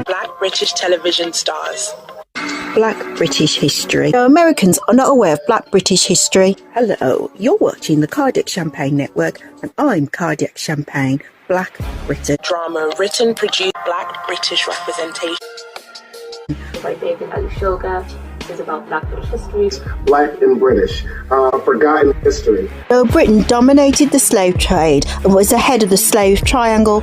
Black British television stars. Black British history. No, Americans are not aware of Black British history. Hello, you're watching the Cardiac Champagne Network, and I'm Cardiac Champagne, Black Britain. Drama written, produced, Black British representation. By David Angelou is about Black British history. Black and British, forgotten history. No, Britain dominated the slave trade and was ahead of the slave triangle,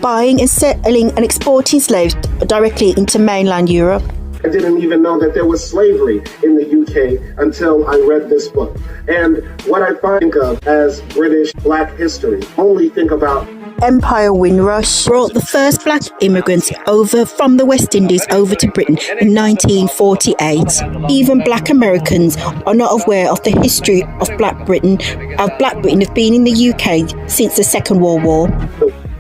buying and selling and exporting slaves directly into mainland Europe. I didn't even know that there was slavery in the UK until I read this book. And what I think of as British Black history, only think about Empire Windrush brought the first black immigrants over from the West Indies over to Britain in 1948. Even black Americans are not aware of the history of Black Britain, have been in the UK since the Second World War.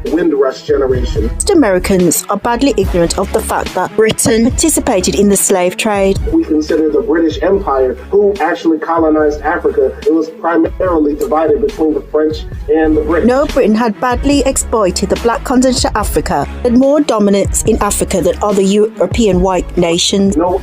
the Windrush generation. Most Americans are badly ignorant of the fact that Britain participated in the slave trade. We consider the British Empire, who actually colonized Africa. It was primarily divided between the French and the British. No, Britain had badly exploited the black continent of Africa, had more dominance in Africa than other European white nations. No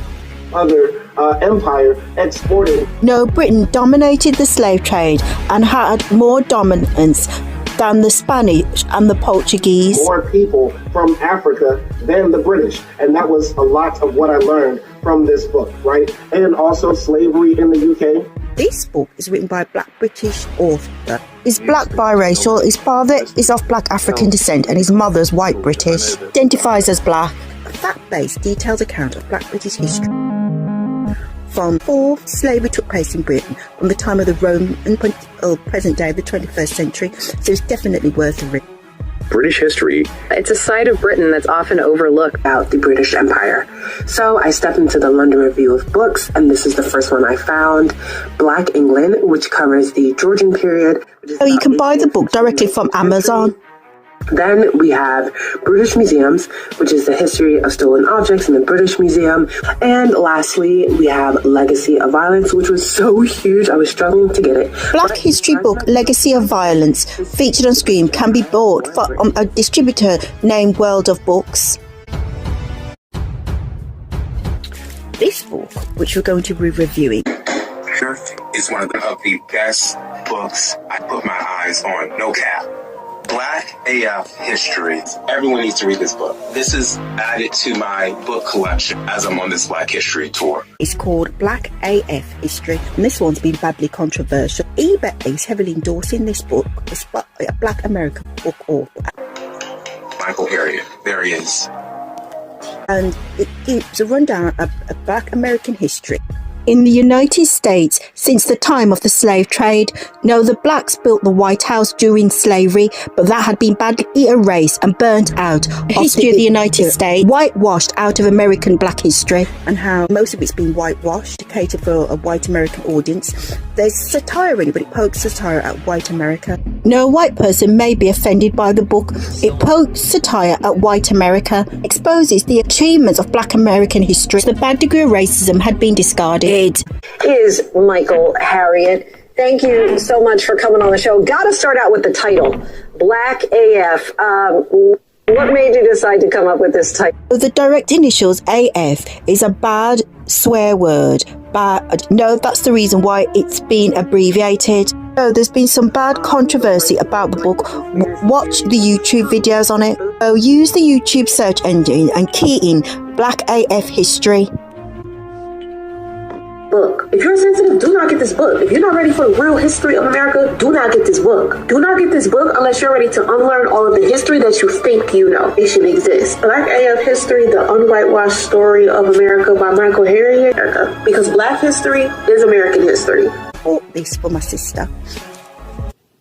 other empire exported. No, Britain dominated the slave trade and had more dominance than the Spanish and the Portuguese. More people from Africa than the British. And that was a lot of what I learned from this book, right? And also slavery in the UK. This book is written by a black British author. He's black biracial, his father is of black African descent and his mother's white British. Identifies as black. A fact-based, detailed account of black British history. From before slavery took place in Britain, from the time of the Roman until present day of the 21st century, so it's definitely worth a read. British history. It's a side of Britain that's often overlooked about the British Empire. So I stepped into the London Review of Books, and this is the first one I found, Black England, which covers the Georgian period. So you can buy the book directly from Amazon. Then we have British Museums, which is the history of stolen objects in the British Museum. And lastly, we have Legacy of Violence, which was so huge, I was struggling to get it. Black history book Legacy of Violence, featured on screen, can be bought from a distributor named World of Books. This book, which we're going to be reviewing, is one of the best books I put my eyes on, no cap. Black AF History. Everyone needs to read this book. This is added to my book collection as I'm on this Black History tour. It's called Black AF History, and this one's been badly controversial. eBay is heavily endorsing this book. It's by a black American book author. Michael Harriot, there he is. And it gives a rundown of black American history. In the United States, since the time of the slave trade, the blacks built the White House during slavery, but that had been badly erased and burnt out. History of the United States, whitewashed out of American black history, and how most of it's been whitewashed to cater for a white American audience. There's satire in it, but it pokes satire at white America. No white person may be offended by the book. It pokes satire at white America, exposes the achievements of black American history. The bad degree of racism had been discarded. Is Michael Harriot. Thank you so much for coming on the show. Got to start out with the title, Black AF. What made you decide to come up with this title? The direct initials AF is a bad swear word. No, that's the reason why it's been abbreviated. So there's been some bad controversy about the book. Watch the YouTube videos on it. So use the YouTube search engine and key in Black AF History. Book. If you're sensitive, do not get this book. If you're not ready for the real history of America, do not get this book. Do not get this book unless you're ready to unlearn all of the history that you think you know. It should exist. Black AF History, the unwhitewashed story of America by Michael Harriot. Because black history is American history. I bought this for my sister.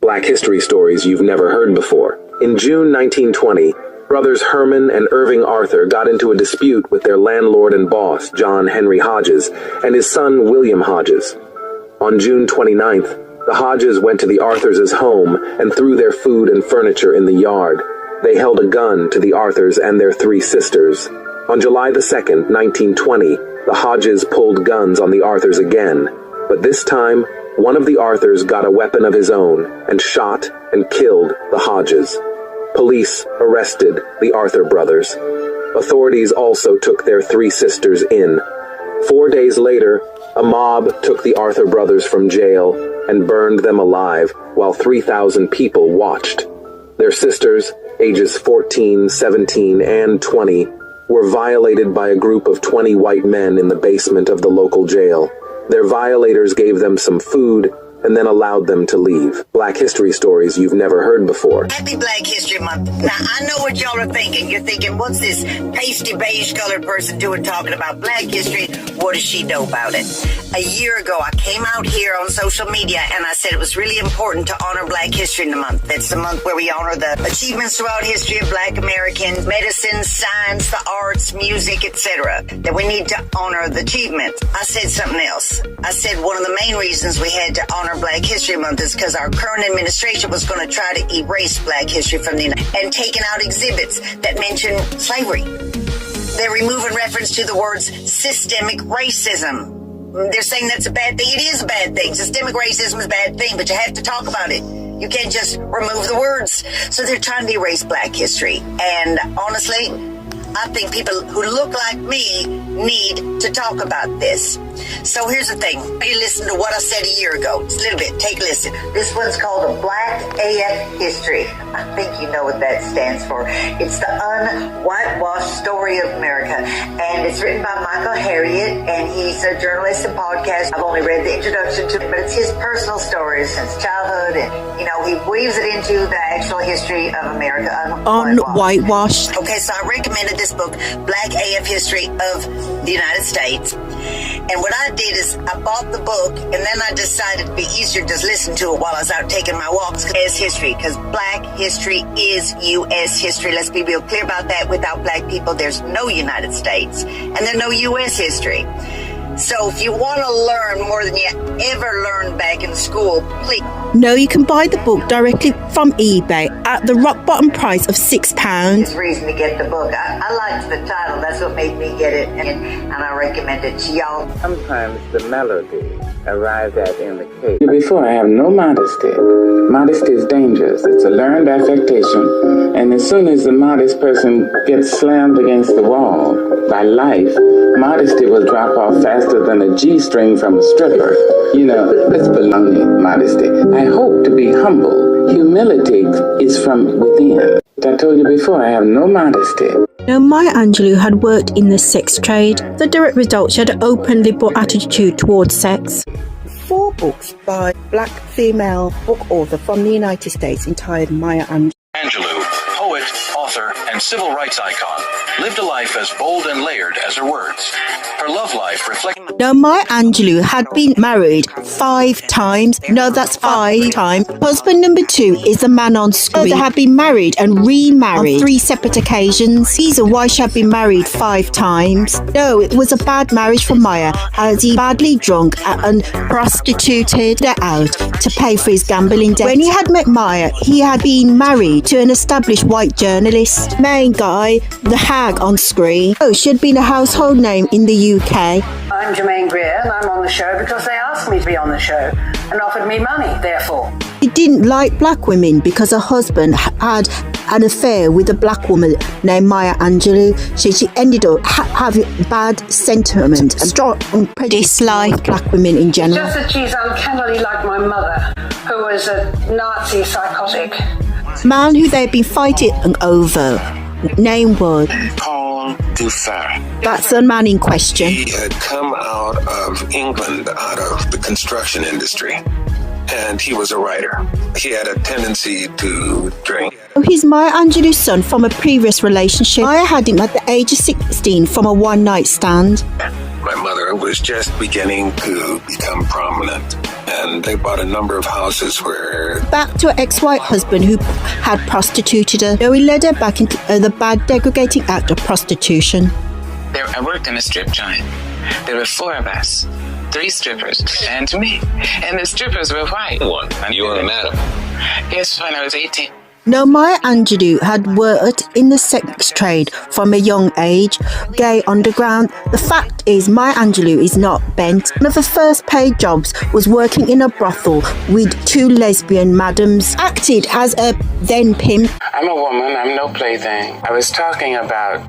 Black history stories you've never heard before. In June 1920, brothers Herman and Irving Arthur got into a dispute with their landlord and boss, John Henry Hodges, and his son, William Hodges. On June 29th, the Hodges went to the Arthurs' home and threw their food and furniture in the yard. They held a gun to the Arthurs and their 3 sisters. On July the 2nd, 1920, the Hodges pulled guns on the Arthurs again, but this time, one of the Arthurs got a weapon of his own and shot and killed the Hodges. Police arrested the Arthur brothers. Authorities also took their 3 sisters in. 4 days later, a mob took the Arthur brothers from jail and burned them alive while 3,000 people watched. Their sisters, ages 14, 17, and 20, were violated by a group of 20 white men in the basement of the local jail. Their violators gave them some food and then allowed them to leave. Black history stories you've never heard before. Happy Black History Month. Now, I know what y'all are thinking. You're thinking, what's this pasty beige colored person doing talking about Black history? What does she know about it? A year ago, I came out here on social media and I said it was really important to honor Black History Month. That's the month where we honor the achievements throughout history of Black Americans, medicine, science, the arts, music, etc. That we need to honor the achievements. I said something else. I said one of the main reasons we had to honor Black History Month is because our current administration was going to try to erase Black history from the and taking out exhibits that mention slavery. They're removing reference to the words systemic racism. They're saying that's a bad thing. It is a bad thing. Systemic racism is a bad thing, but you have to talk about it. You can't just remove the words. So they're trying to erase Black history. And honestly, I think people who look like me need to talk about this. So here's the thing. You listen to what I said a year ago. Just a little bit. Take a listen. This one's called a Black AF History. I think you know what that stands for. It's the unwhitewashed story of America. And it's written by Michael Harriot, and he's a journalist and podcast. I've only read the introduction to it, but it's his personal stories since childhood. And, you know, he weaves it into the actual history of America. Unwhitewashed. Okay, so I recommended this book, Black AF History of the United States. And what I did is I bought the book, and then I decided it'd be easier to just listen to it while I was out taking my walks as history, because Black history is U.S. history. Let's be real clear about that. Without Black people, there's no United States, and there's no U.S. history. So if you want to learn more than you ever learned back in school, please. No, you can buy the book directly from eBay at the rock bottom price of £6. There's reason to get the book. I liked the title. That's what made me get it, and I recommend it to y'all. Sometimes the melody arrives at in the case. Before, I have no modesty. Modesty is dangerous. It's a learned affectation. And as soon as the modest person gets slammed against the wall by life, modesty will drop off faster than a G-string from a stripper. You know, that's baloney, modesty. I hope to be humble. Humility is from within. I told you before, I have no modesty. Now, Maya Angelou had worked in the sex trade. The direct result, she had an openly but attitude towards sex. 4 books by Black female book author from the United States entitled Maya Angelou. Angelou, poet, author, and civil rights icon, lived a life as bold and layered as her words. Her love life reflected... Now, Maya Angelou had been married 5 times. No, that's 5 times. Husband number 2 is the man on screen. They had been married and remarried on 3 separate occasions. Reason why she had been married 5 times. No, it was a bad marriage for Maya, as he badly drunk and prostituted her out to pay for his gambling debt. When he had met Maya, he had been married to an established white journalist. Main guy, the hag on screen. Oh, she had been a household name in the UK. I'm Jermaine Greer, and I'm on the show because they asked me to be on the show and offered me money, therefore. She didn't like black women because her husband had an affair with a black woman named Maya Angelou. She ended up having bad sentiment and strong dislike black women in general. It's just that she's uncannily like my mother, who was a Nazi psychotic. Man who they've been fighting over. Name was Paul Duffer. That's the man in question. He had come out of England, out of the construction industry, and he was a writer. He had a tendency to drink. He's Maya Angelou's son from a previous relationship. Maya had him at the age of 16 from a one-night stand. My mother was just beginning to become prominent, and they bought a number of houses where... Back to her ex-white husband who had prostituted her. He led her back into the bad, degrading act of prostitution. I worked in a strip joint. There were 4 of us. 3 strippers and me. And the strippers were white. And you were a madam? Yes, when I was 18. Now, Maya Angelou had worked in the sex trade from a young age, gay underground. The fact is, Maya Angelou is not bent. One of her first paid jobs was working in a brothel with two lesbian madams, acted as a then pimp. I'm a woman, I'm no plaything. I was talking about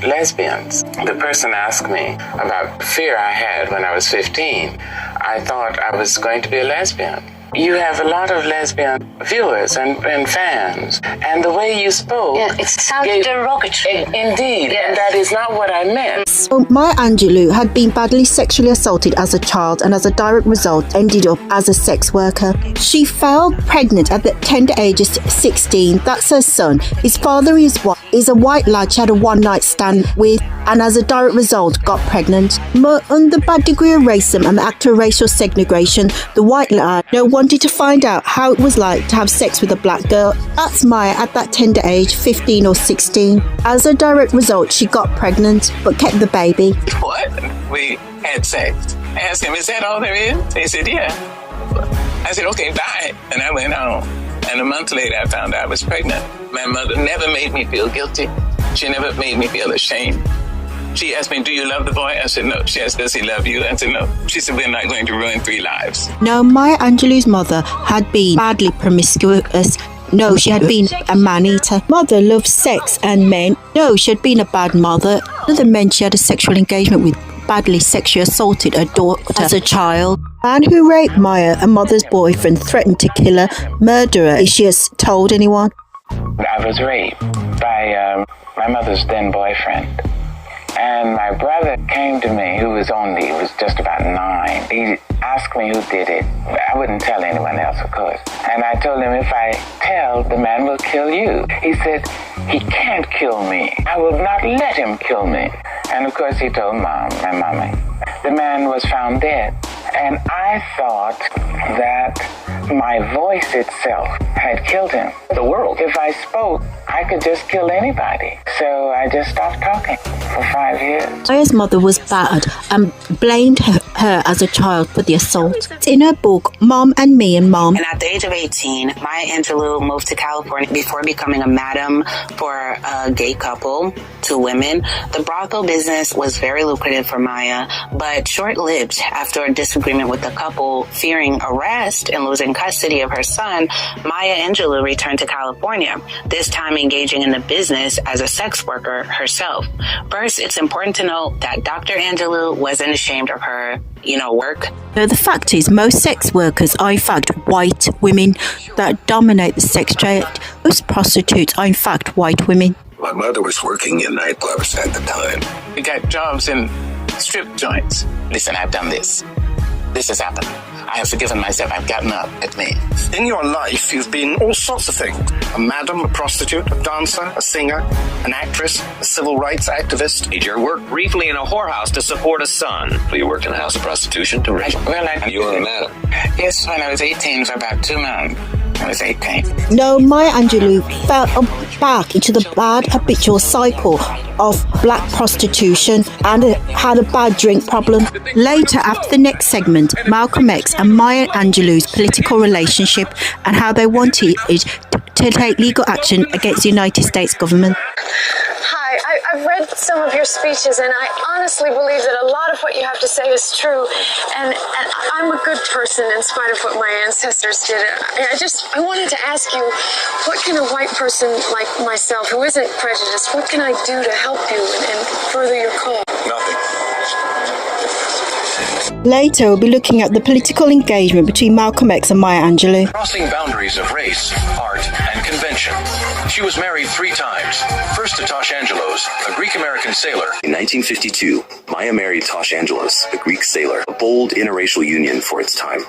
lesbians. The person asked me about fear I had when I was 15. I thought I was going to be a lesbian. You have a lot of lesbian viewers and fans, and the way you spoke... Yeah, it sounded derogatory. Indeed, yes. And that is not what I meant. So Maya Angelou had been badly sexually assaulted as a child, and as a direct result ended up as a sex worker. She fell pregnant at the tender age of 16. That's her son. His father is a white lad she had a one-night stand with, and as a direct result got pregnant. But under bad degree of racism and the act of racial segregation, the white lad wanted to find out how it was like to have sex with a black girl. That's Maya at that tender age, 15 or 16. As a direct result, she got pregnant, but kept the baby. What? We had sex. I asked him, is that all there is? He said, yeah. I said, okay, bye. And I went home. And a month later, I found out I was pregnant. My mother never made me feel guilty. She never made me feel ashamed. She asked me, do you love the boy? I said, no. She asked, does he love you? I said, no. She said, we're not going to ruin 3 lives. No, Maya Angelou's mother had been badly promiscuous. No, she had been a man-eater. Mother loved sex and men. No, she had been a bad mother. Other men she had a sexual engagement with badly sexually assaulted her daughter as a child. The man who raped Maya, a mother's boyfriend, threatened to kill her, murder her if she has told anyone. I was raped by my mother's then boyfriend. And my brother came to me, who was just about 9. He asked me who did it. I wouldn't tell anyone else, of course. And I told him, if I tell, the man will kill you. He said, he can't kill me. I will not let him kill me. And of course he told my mommy. The man was found dead. And I thought that my voice itself had killed him. The world. If I spoke, I could just kill anybody. So I just stopped talking for 5 years. Maya's mother was bad and blamed her as a child for the assault. In her book, Mom and Me and Mom. And at the age of 18, Maya Angelou moved to California before becoming a madam for a gay couple, 2 women. The brothel business was very lucrative for Maya, but short-lived. After a disagreement with the couple, fearing arrest and losing custody of her son, Maya Angelou returned to California, this time engaging in the business as a sex worker herself. First, it's important to note that Dr. Angelou wasn't ashamed of her, work. So the fact is, most sex workers are in fact white women that dominate the sex trade. Most prostitutes are in fact white women. My mother was working in nightclubs at the time. We got jobs in strip joints. Listen, I've done this. This has happened. I have forgiven myself. I've gotten up at me. In your life, you've been all sorts of things. A madam, a prostitute, a dancer, a singer, an actress, a civil rights activist. Did you work briefly in a whorehouse to support a son? So you worked in a house of prostitution to raise you were a madam? Yes, when I was 18 for about 2 months. I was 18. No, Maya Angelou fell back into the bad habitual cycle of black prostitution and had a bad drink problem. Later, after the next segment, Malcolm X and Maya Angelou's political relationship and how they wanted to take legal action against the United States government. Hi, I've read some of your speeches, and I honestly believe that a lot of what you have to say is true. And I'm a good person in spite of what my ancestors did. I wanted to ask you, what can a white person like myself, who isn't prejudiced, what can I do to help you and further your cause? Nothing. Later, we'll be looking at the political engagement between Malcolm X and Maya Angelou. Crossing boundaries of race, art, and convention. She was married 3 times. First to Tosh Angelos, a Greek-American sailor. In 1952, Maya married Tosh Angelos, a Greek sailor, a bold interracial union for its time.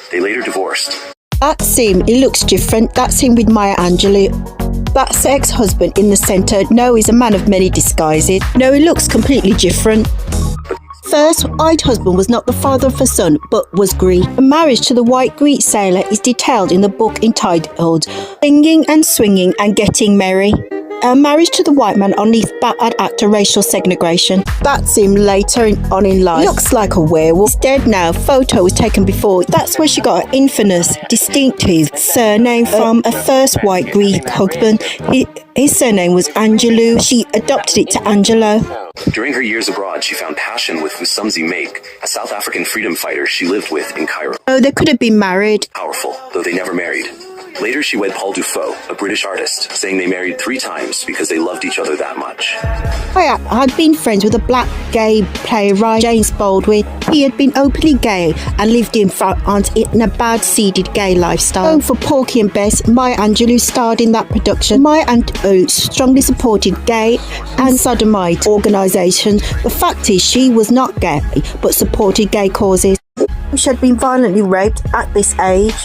They later divorced. That's him. He looks different. That's him with Maya Angelou. That's ex-husband in the centre. No, he's a man of many disguises. No, he looks completely different. First white husband was not the father of her son, but was Greek. The marriage to the white Greek sailor is detailed in the book entitled Singing and Swinging and Getting Merry. Her marriage to the white man only battered act of racial segregation. That's him later on in life. He looks like a werewolf. He's dead now. Photo was taken before. That's where she got her infamous, distinctive surname from her first white Greek husband. His surname was Angelou. She adopted it to Angelo. During her years abroad, she found passion with Fusumzi Make, a South African freedom fighter she lived with in Cairo. Oh, they could have been married. Powerful, though they never married. Later, she wed Paul Dufault, a British artist, saying they married 3 times because they loved each other that much. I had been friends with a black gay playwright, James Baldwin. He had been openly gay and lived in France in a bad-seeded gay lifestyle. For Porky and Bess, Maya Angelou starred in that production. Maya Angelou strongly supported gay and sodomite organisations. The fact is, she was not gay, but supported gay causes. She had been violently raped at this age.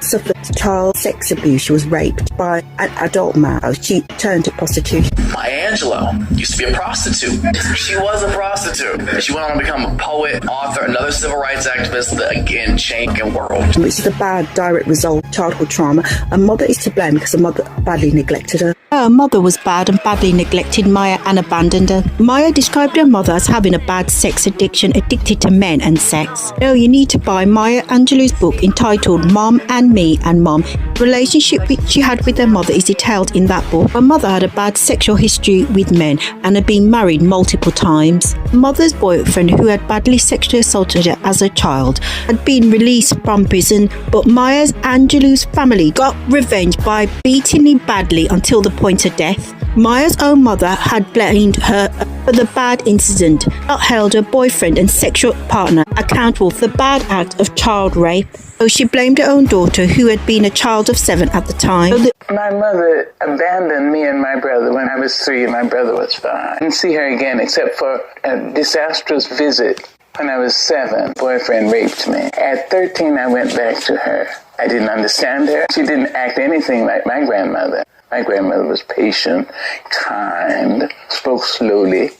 Suffered child sex abuse. She was raped by an adult man. She turned to prostitution. Maya Angelou used to be a prostitute. She was a prostitute. She went on to become a poet, author, another civil rights activist that again changed the world. Which is a bad direct result of childhood trauma. Her mother is to blame because her mother badly neglected her. Her mother was bad and badly neglected Maya and abandoned her. Maya described her mother as having a bad sex addiction, addicted to men and sex. No, you need to buy Maya Angelou's book entitled Mom and Me and Mom. The relationship which she had with her mother is detailed in that book. Her mother had a bad sexual history with men and had been married multiple times. Her mother's boyfriend, who had badly sexually assaulted her as a child, had been released from prison, but Maya Angelou's family got revenge by beating him badly until the point of death. Maya's own mother had blamed her for the bad incident, not held her boyfriend and sexual partner accountable for the bad act of child rape. So she blamed her own daughter, who had been a child of 7 at the time. My mother abandoned me and my brother when I was 3 and my brother was 5. I didn't see her again except for a disastrous visit. When I was 7, boyfriend raped me. At 13, I went back to her. I didn't understand her. She didn't act anything like my grandmother. My grandmother was patient, kind, spoke slowly.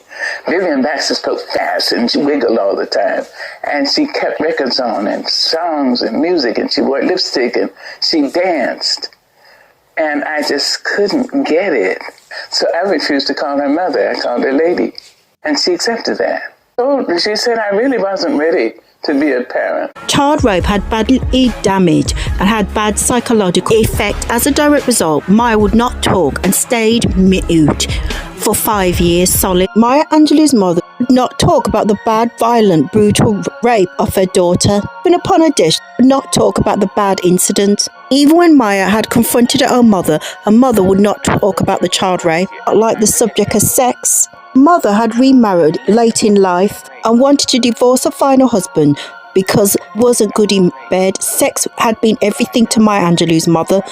Vivian Baxter spoke fast and she wiggled all the time. And she kept records on and songs and music and she wore lipstick and she danced. And I just couldn't get it. So I refused to call her mother. I called her lady. And she accepted that. So she said I really wasn't ready to be a parent. Child rape had badly damaged and had bad psychological effect. As a direct result, Maya would not talk and stayed mute for 5 years solid. Maya Angelou's mother would not talk about the bad, violent, brutal rape of her daughter. Even upon her death, she would not talk about the bad incident. Even when Maya had confronted her own mother, her mother would not talk about the child rape, not like the subject of sex. Mother had remarried late in life and wanted to divorce her final husband because he wasn't good in bed. Sex had been everything to Maya Angelou's mother.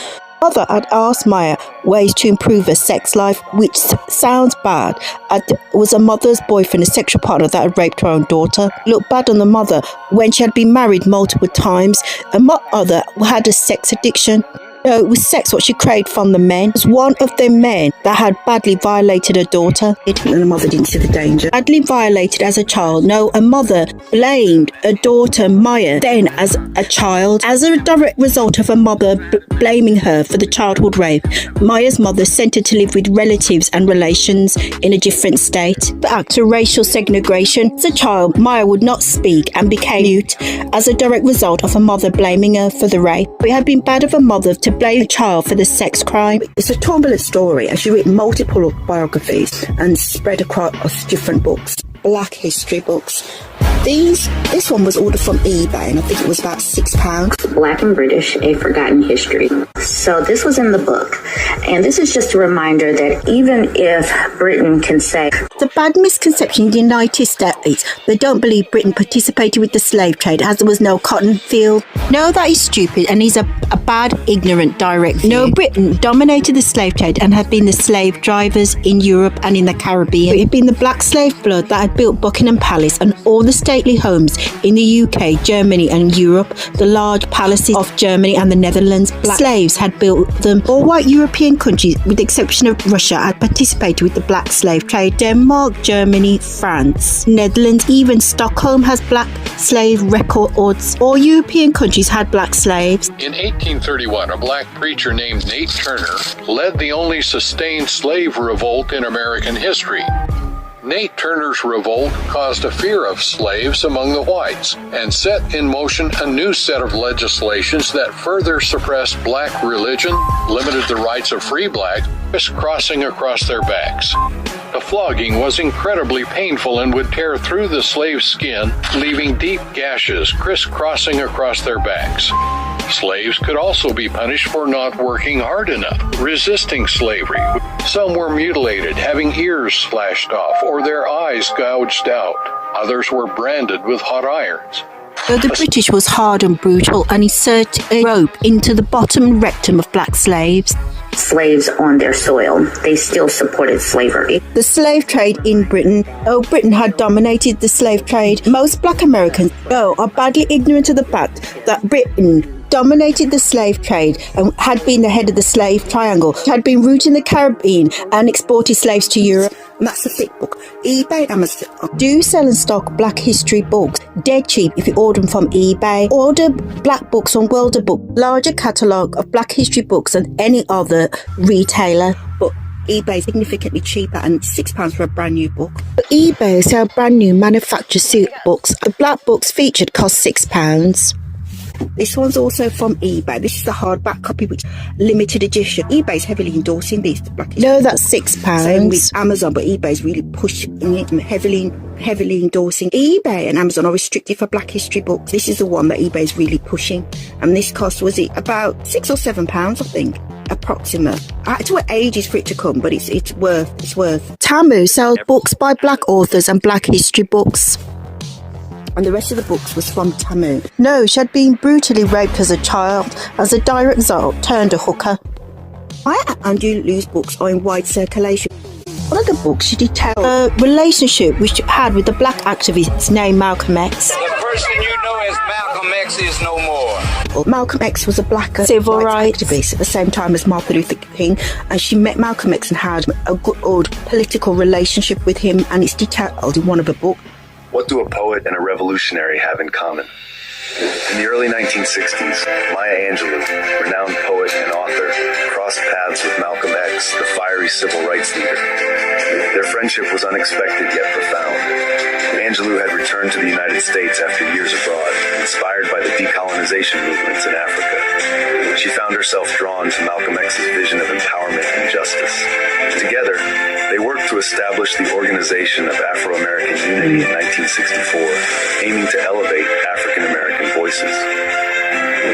Mother had asked Maya ways to improve her sex life, which sounds bad. It was her mother's boyfriend, a sexual partner that had raped her own daughter. Looked bad on the mother when she had been married multiple times. Her mother had a sex addiction. No, it was sex what she craved from the men. It was one of the men that had badly violated her daughter. And her mother didn't see the danger. Badly violated as a child. No, her mother blamed her daughter Maya then as a child. As a direct result of her mother blaming her for the childhood rape, Maya's mother sent her to live with relatives and relations in a different state. The act of racial segregation. As a child, Maya would not speak and became mute as a direct result of her mother blaming her for the rape. It had been bad of her mother to blame a child for the sex crime. It's a turbulent story, and she wrote multiple biographies and spread across different books, Black history books. This one was ordered from eBay, and I think it was about £6. Black and British, A Forgotten History. So this was in the book, and this is just a reminder that even if Britain can say... It's a bad misconception in the United States. They don't believe Britain participated with the slave trade as there was no cotton field. No, that is stupid and is a bad, ignorant, direct view. No, Britain dominated the slave trade and had been the slave drivers in Europe and in the Caribbean. It had been the black slave blood that had built Buckingham Palace and all the stately homes in the UK, Germany and Europe, the large palaces of Germany and the Netherlands. Black slaves had built them. All white European countries, with the exception of Russia, had participated with the black slave trade. Denmark, Denmark, Germany, France, Netherlands, even Stockholm has black slave records. All European countries had black slaves. In 1831, a black preacher named Nate Turner led the only sustained slave revolt in American history. Nate Turner's revolt caused a fear of slaves among the whites and set in motion a new set of legislations that further suppressed black religion, limited the rights of free blacks, crisscrossing across their backs. The flogging was incredibly painful and would tear through the slave's skin, leaving deep gashes crisscrossing across their backs. Slaves could also be punished for not working hard enough, resisting slavery. Some were mutilated, having ears slashed off or their eyes gouged out. Others were branded with hot irons. Though the British was hard and brutal and inserted a rope into the bottom rectum of black slaves, on their soil, they still supported slavery. The slave trade in Britain. Britain had dominated the slave trade. Most black Americans, are badly ignorant of the fact that Britain dominated the slave trade and had been the head of the slave triangle, had been rooted in the Caribbean and exported slaves to Europe. And that's a thick book. eBay, Amazon do sell and stock black history books. Dead cheap if you order them from eBay. Order black books on World of Book. Larger catalogue of black history books than any other retailer. But eBay is significantly cheaper and £6 for a brand new book. But eBay sell brand new manufactured suit books. The black books featured cost £6. This one's also from eBay. This is the hardback copy, which limited edition. eBay's heavily endorsing these. No, that's £6. Same with Amazon, but eBay's really pushing it and heavily endorsing. eBay and Amazon are restricted for black history books. This is the one that eBay's really pushing. And this cost, was it about £6 or £7, I think, approximate. I had to wait ages for it to come, but it's worth. Tamu sells books by black authors and black history books. And the rest of the books was from Tamu. No, she had been brutally raped as a child. As a direct result, turned a hooker. Angelou's books are in wide circulation. One of the books she detailed a relationship which she had with the black activist named Malcolm X. The person you know as Malcolm X is no more. Malcolm X was a black civil rights activist at the same time as Martin Luther King, and she met Malcolm X and had a good old political relationship with him, and it's detailed in one of her books. What do a poet and a revolutionary have in common? In the early 1960s, Maya Angelou, renowned poet and author, crossed paths with Malcolm X, the fiery civil rights leader. Their friendship was unexpected yet profound. Angelou had returned to the United States after years abroad, inspired by the decolonization movements in Africa. She found herself drawn to Malcolm X's vision of empowerment and justice. Together, they worked to establish the Organization of Afro-American Unity in 1964, aiming to elevate African-American voices.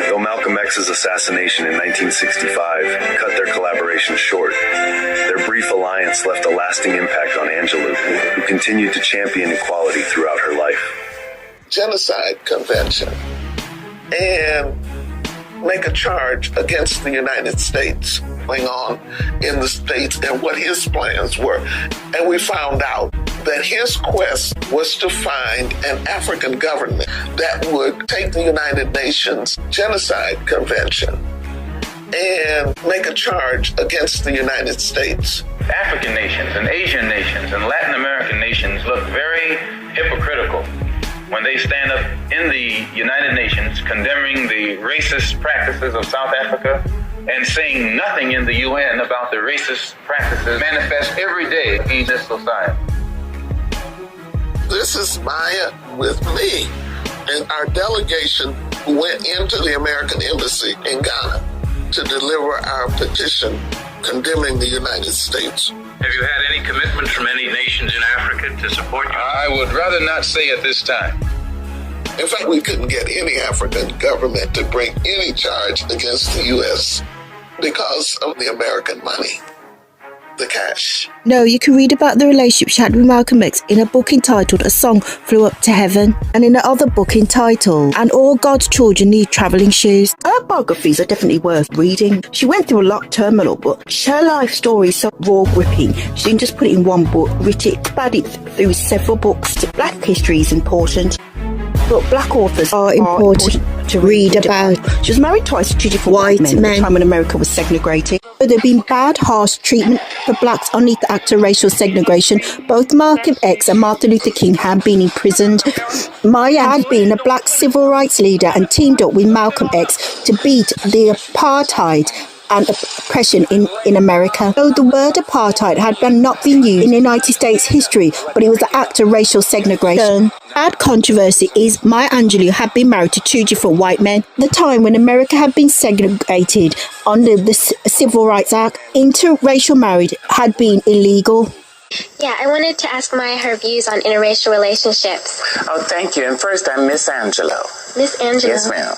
Though Malcolm X's assassination in 1965 cut their collaboration short, their brief alliance left a lasting impact on Angelou, who continued to champion equality throughout her life. Genocide Convention and make a charge against the United States going on in the States and what his plans were. And we found out that his quest was to find an African government that would take the United Nations Genocide Convention and make a charge against the United States. African nations and Asian nations and Latin American nations look very hypocritical when they stand up in the United Nations condemning the racist practices of South Africa and saying nothing in the UN about the racist practices manifest every day in this society. This is Maya with me and our delegation who went into the American Embassy in Ghana to deliver our petition condemning the United States. Have you had any commitments from any nations in Africa to support you? I would rather not say at this time. In fact, we couldn't get any African government to bring any charge against the U.S. because of the American money, the cash. No, you can read about the relationship she had with Malcolm X in a book entitled A Song Flew Up to Heaven, and in another book entitled And All God's Children Need Travelling Shoes. Her biographies are definitely worth reading. She went through a lot of turmoil, but her life story is so raw gripping. She didn't just put it in one book, wrote it, spat it through several books. Black history is important, but black authors are important. to read about. She was married twice to two different white men at the time when America was segregated. There had been bad, harsh treatment for blacks underneath the Act of Racial Segregation. Both Malcolm X and Martin Luther King had been imprisoned. Maya had been a black civil rights leader and teamed up with Malcolm X to beat the apartheid and oppression in America. Though the word apartheid had not been used in the United States history, but it was the act of racial segregation. Bad controversy is Maya Angelou had been married to two different white men. At the time when America had been segregated under the Civil Rights Act, interracial marriage had been illegal. Yeah, I wanted to ask Maya her views on interracial relationships. Oh, thank you. And first, I'm Miss Angelou. Miss Angelou? Yes, ma'am.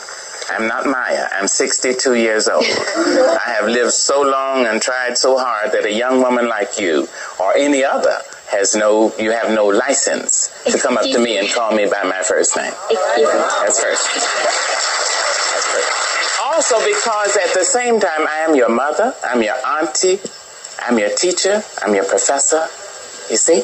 I'm not Maya. I'm 62 years old. I have lived so long and tried so hard that a young woman like you or any other you have no license to come up to me and call me by my first name. That's first. That's first. Also because at the same time I am your mother, I'm your auntie, I'm your teacher, I'm your professor. You see?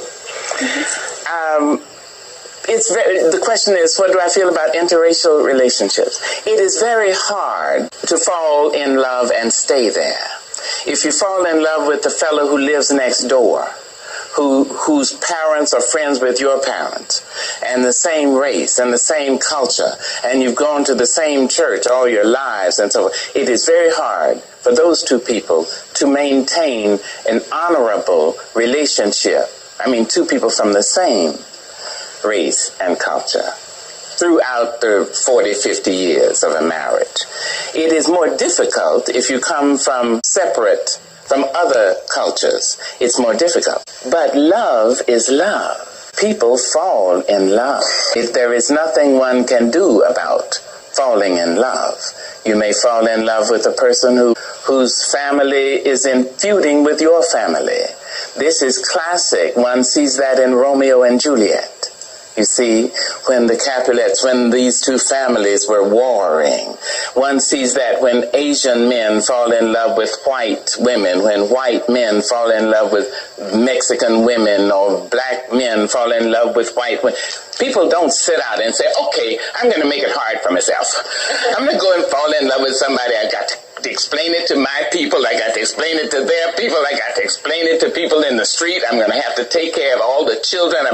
The question is, what do I feel about interracial relationships? It is very hard to fall in love and stay there. If you fall in love with the fellow who lives next door, whose parents are friends with your parents, and the same race and the same culture, and you've gone to the same church all your lives and so forth, it is very hard for those two people to maintain an honorable relationship. I mean, two people from the same race and culture throughout the 40, 50 years of a marriage. It is more difficult if you come from other cultures. It's more difficult. But love is love. People fall in love. If there is nothing one can do about falling in love, you may fall in love with a person whose family is feuding with your family. This is classic. One sees that in Romeo and Juliet. You see, when the Capulets, when these two families were warring, one sees that when Asian men fall in love with white women, when white men fall in love with Mexican women, or black men fall in love with white women. People don't sit out and say, okay, I'm going to make it hard for myself. I'm going to go and fall in love with somebody. I got to explain it to my people. I got to explain it to their people. I got to explain it to people in the street. I'm going to have to take care of all the children.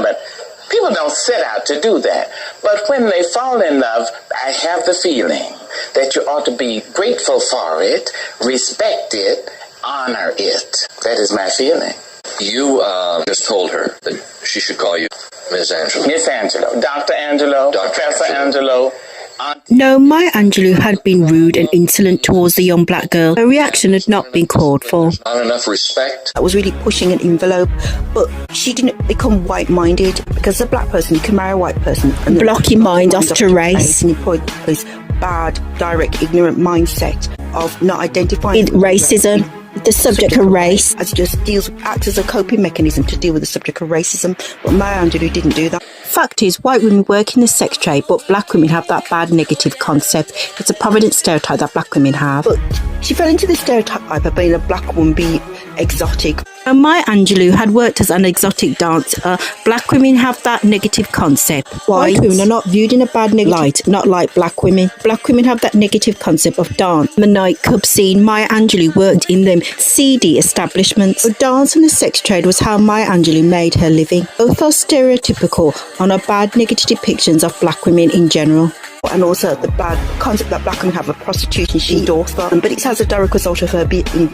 People don't set out to do that. But when they fall in love, I have the feeling that you ought to be grateful for it, respect it, honor it. That is my feeling. You just told her that she should call you Miss Angelou. Miss Angelou. Dr. Angelou. Professor Angelou. No, Maya Angelou had been rude and insolent towards the young black girl. Her reaction had not been called for. Not enough respect. That was really pushing an envelope, but she didn't become white-minded, because as a black person, you can marry a white person and block your mind off to race. And you put this bad, direct, ignorant mindset of not identifying with racism. The subject of race, as it just acts as a coping mechanism to deal with the subject of racism. But Maya Angelou didn't do that. Fact is, white women work in the sex trade, but black women have that bad negative concept. It's a prominent stereotype that black women have. But she fell into the stereotype of being a black woman, being exotic. And Maya Angelou had worked as an exotic dancer. Black women have that negative concept. White women are not viewed in a bad light, not like black women. Black women have that negative concept of dance. The nightclub scene, Maya Angelou worked in them seedy establishments. But dance and the sex trade was how Maya Angelou made her living. Both are stereotypical on our bad negative depictions of black women in general. And also the bad concept that black women have of prostitution, she endorsed that. But it has a direct result of her being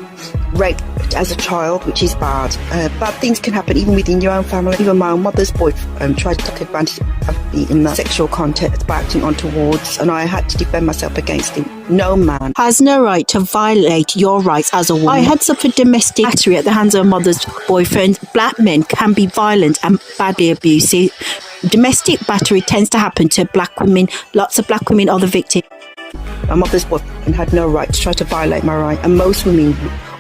raped as a child, which is bad. Bad things can happen even within your own family. Even my own mother's boyfriend tried to take advantage of me in that sexual context by acting untowards, and I had to defend myself against him. No man has no right to violate your rights as a woman. I had suffered domestic battery at the hands of a mother's boyfriend. Black men can be violent and badly abusive. Domestic battery tends to happen to black women. Lots of black women are the victim. My mother's boyfriend had no right to try to violate my right, and most women,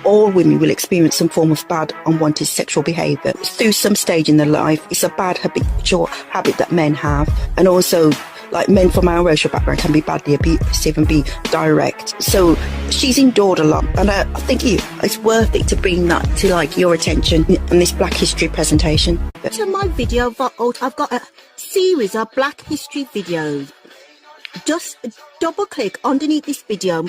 all women, will experience some form of bad, unwanted sexual behaviour through some stage in their life. It's a bad habitual habit that men have, and also, like, men from our racial background can be badly abusive and be direct. So she's endured a lot, and I think it's worth it to bring that to your attention in this Black History presentation. To my video vault, I've got a series of Black History videos. just double click underneath this video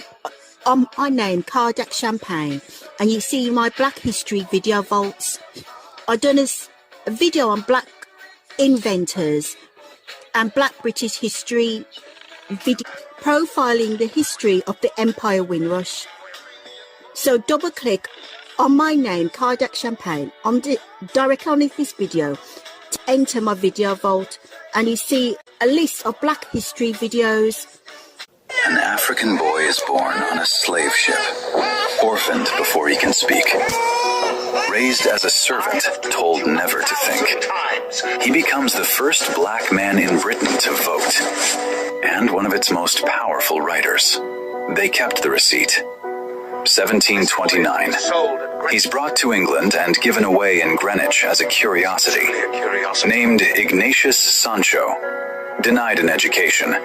on my name, Cardiac Champagne, and you see my Black History video vaults. I've done a video on Black inventors and Black British history, video profiling the history of the Empire Windrush. So double click on my name, Cardiac Champagne, on the directly underneath this video to enter my video vault, and you see a list of Black history videos. An African boy is born on a slave ship, orphaned before he can speak. Raised as a servant, told never to think. He becomes the first black man in Britain to vote, and one of its most powerful writers. They kept the receipt. 1729. He's brought to England and given away in Greenwich as a curiosity. Named Ignatius Sancho. Denied an education,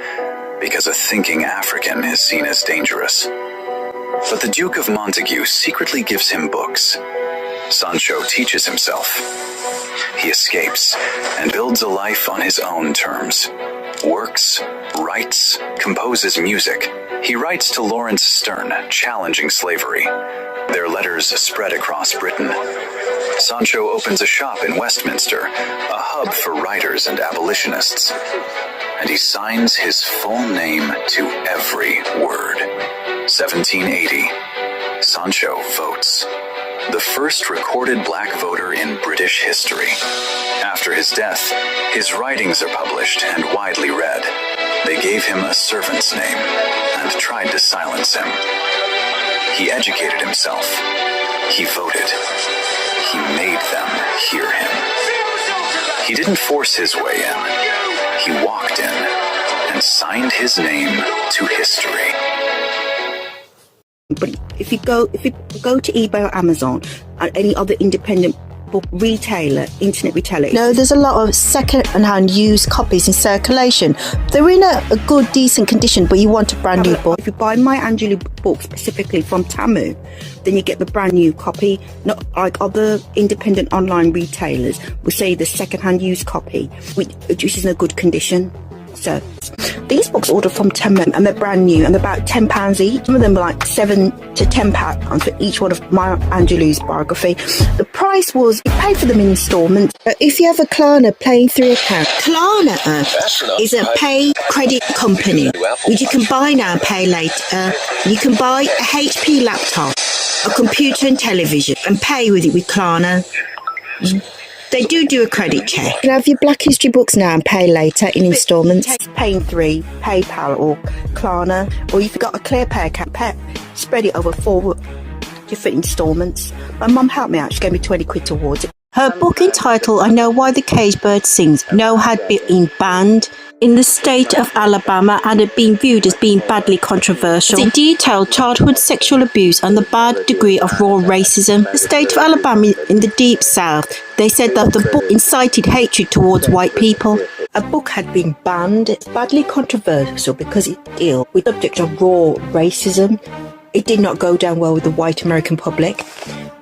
because a thinking African is seen as dangerous. But the Duke of Montagu secretly gives him books. Sancho teaches himself. He escapes and builds a life on his own terms. Works, writes, composes music. He writes to Lawrence Sterne, challenging slavery. Their letters spread across Britain. Sancho opens a shop in Westminster, a hub for writers and abolitionists. And he signs his full name to every word. 1780. Sancho votes. The first recorded black voter in British history. After his death, his writings are published and widely read. They gave him a servant's name and tried to silence him. He educated himself. He voted. He made them hear him. He didn't force his way in. He walked in and signed his name to history. But if you go to eBay or Amazon and any other independent book retailer, internet retailer, no, there's a lot of second-hand used copies in circulation. They're in a good, decent condition, but you want a brand new book. If you buy my Angelou book specifically from Tamu, then you get the brand new copy. Not like other independent online retailers will say the second-hand used copy, which is in a good condition. So these books ordered from Tamu and they're brand new and they're about £10 each. Some of them are like £7 to £10 for each one of my Angelou's biography. The price was, you pay for them in installments. If you have a Klarna paying through account, Klarna is a pay credit company which you can buy now and pay later. You can buy a HP laptop, a computer and television and pay with it with Klarna. They do a credit check. You can have your Black History books now and pay later in installments. Paying through PayPal or Klarna, or if you've got a ClearPay account, spread it over 4 different installments. My mum helped me out. She gave me 20 quid towards it. Her book entitled I Know Why the Caged Bird Sings had been banned in the state of Alabama and had been viewed as being badly controversial. It detailed childhood sexual abuse and the bad degree of raw racism. The state of Alabama in the deep south, they said that the book incited hatred towards white people. A book had been banned. It's badly controversial because it deals with the subject of raw racism. It did not go down well with the white American public.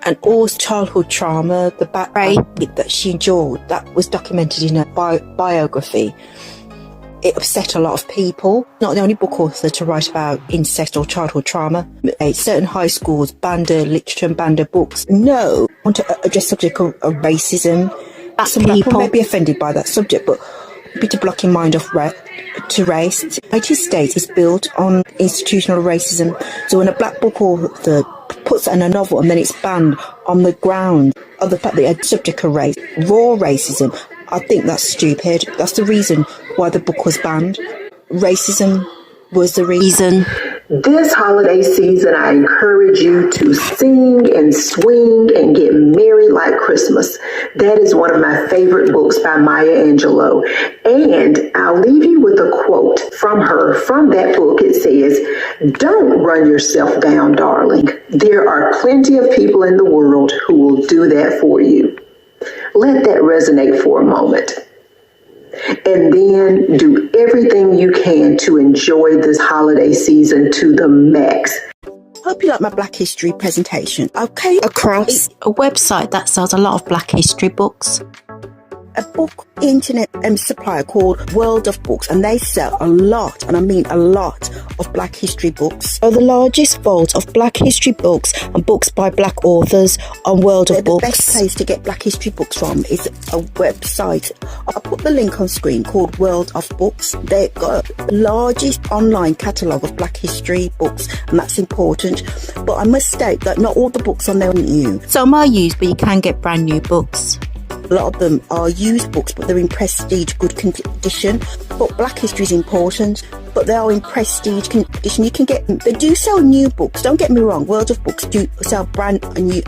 And all childhood trauma, the bad rape that she endured, that was documented in her biography. It upset a lot of people. Not the only book author to write about incest or childhood trauma. Certain high schools banned her literature and banned her books. No, I want to address the subject of racism. Some people may be offended by that subject, but be to block your mind off to race. The United States is built on institutional racism. So when a black book author puts in a novel and then it's banned on the ground of the fact that it's subject of race, raw racism, I think that's stupid. That's the reason why the book was banned. Racism was the reason. This holiday season, I encourage you to sing and swing and get merry like Christmas. That is one of my favorite books by Maya Angelou. And I'll leave you with a quote from her. From that book, it says, "Don't run yourself down, darling. There are plenty of people in the world who will do that for you." Let that resonate for a moment. And then do everything you can to enjoy this holiday season to the max. Hope you like my Black History presentation. I came across a website that sells a lot of Black History books. a book internet supplier called World of Books, and they sell a lot, and I mean a lot, of Black history books. So the largest vault of Black history books and books by Black authors on World of Books. The best place to get Black history books from is a website. I'll put the link on screen, called World of Books. They've got the largest online catalogue of Black history books, and that's important. But I must state that not all the books on there are new. Some are used, but you can get brand new books. A lot of them are used books, but they're in prestige, good condition. But Black history is important, but they are in prestige condition. You can get, they do sell new books, don't get me wrong. World of Books do sell brand new,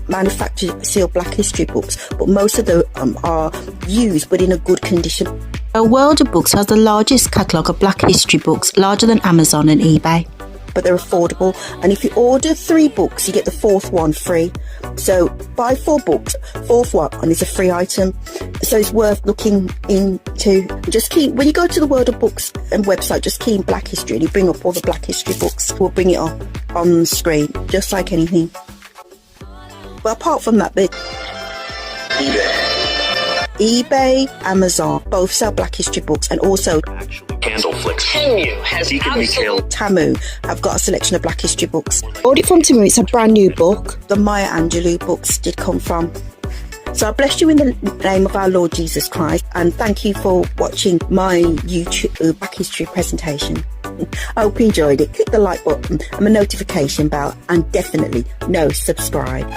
manufactured, sealed Black history books, but most of them are used, but in a good condition. World of Books has the largest catalogue of Black history books, larger than Amazon and eBay. But they're affordable, and if you order 3 books you get the 4th one free. So buy 4 books, 4th one is a free item, so it's worth looking into. Just keep, when you go to the World of Books and website, just key in Black history and you bring up all the Black history books. We'll bring it up on the screen, just like anything. But apart from that, eBay, Amazon, both sell Black history books, and also Candle Flicks. Tamu have got a selection of Black history books. Ordered from Tamu, it's a brand new book. The Maya Angelou books did come from. So I bless you in the name of our Lord Jesus Christ, and thank you for watching my YouTube Black history presentation. I hope you enjoyed it. Click the like button and the notification bell, and definitely subscribe.